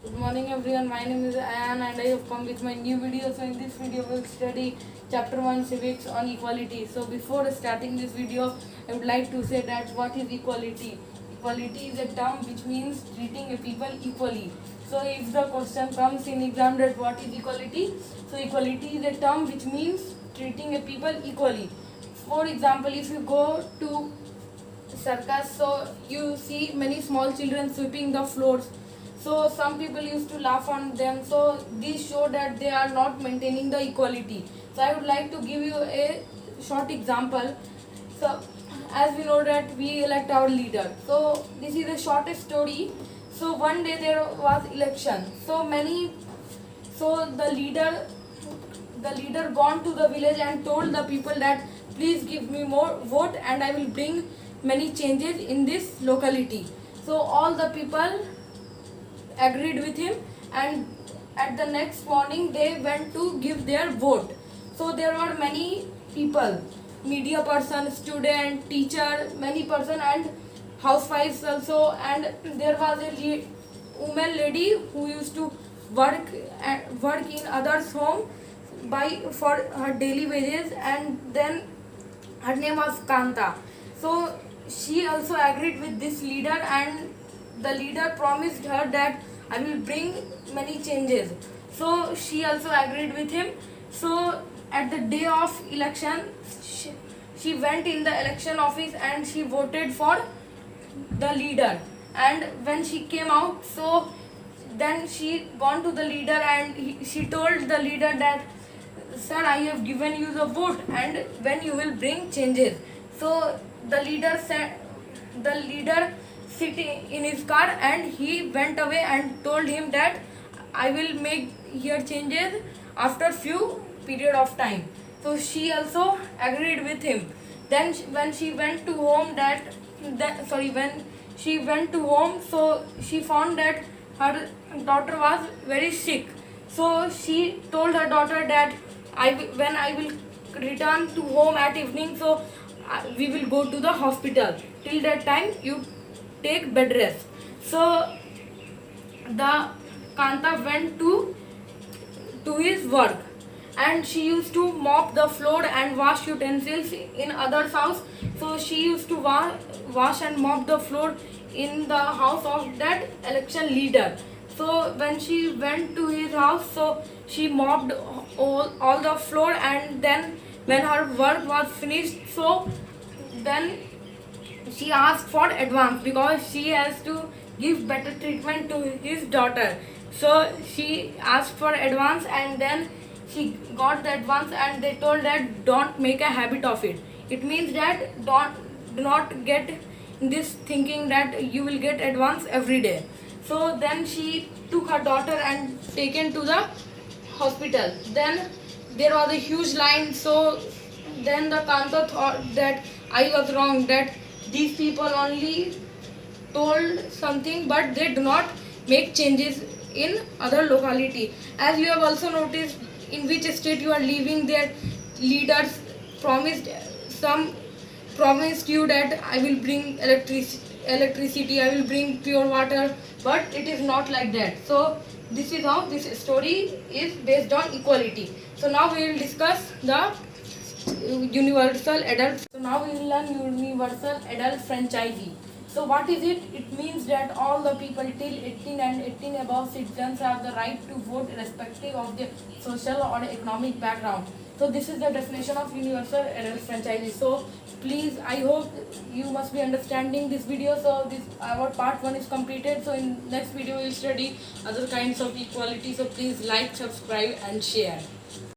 Good morning everyone, my name is Ayan and I have come with my new video. So in this video we will study chapter 1 civics on equality. So before starting this video, I would like to say that what is equality? Equality is a term which means treating a people equally. So if the question comes in exam that what is equality? So equality is a term which means treating a people equally. For example, if you go to circus, so you see many small children sweeping the floors. So some people used to laugh on them. So these show that they are not maintaining the equality. So I would like to give you a short example. So as we know that we elect our leader. So this is the shortest story. So one day there was election. So the leader gone to the village and told the people that please give me more vote and I will bring many changes in this locality. So all the people agreed with him, and at the next morning they went to give their vote. So there were many people, media person, student, teacher, many person and housewives also, and there was a woman lady who used to work in others home by for her daily wages, and then her name was Kanta. So she also agreed with this leader, and the leader promised her that I will bring many changes. So she also agreed with him. So at the day of election, she went in the election office and she voted for the leader. And when she came out, so then she gone to the leader and she told the leader that, sir, I have given you the vote and when you will bring changes. So the leader said, the leader sitting in his car and he went away and told him that I will make here changes after few period of time. So she also agreed with him. Then when she went to home when she went to home, so she found that her daughter was very sick. So she told her daughter that when I will return to home at evening, so we will go to the hospital. Till that time, you take bed rest. So the Kanta went to his work, and she used to mop the floor and wash utensils in others' house. So she used to wash and mop the floor in the house of that election leader. So when she went to his house, so she mopped all the floor, and then when her work was finished, so then she asked for advance because she has to give better treatment to his daughter. So she asked for advance, and then she got the advance, and they told that don't make a habit of it. It means that do not get this thinking that you will get advance every day. So then she took her daughter and taken to the hospital. Then there was a huge line. So then the Kanta thought that I was wrong, that these people only told something but they do not make changes in other locality. As you have also noticed, in which state you are living, their leaders promised promised you that I will bring electricity, I will bring pure water, but it is not like that. So this is how this story is based on equality. So now we will discuss the universal adult. So now we will learn universal adult franchisee. So what is it? It means that all the people till 18 and 18 above citizens have the right to vote irrespective of their social or economic background. So this is the definition of universal adult franchisee. So please, I hope you must be understanding this video. So this our part 1 is completed. So in next video we will study other kinds of equality. So please like, subscribe and share.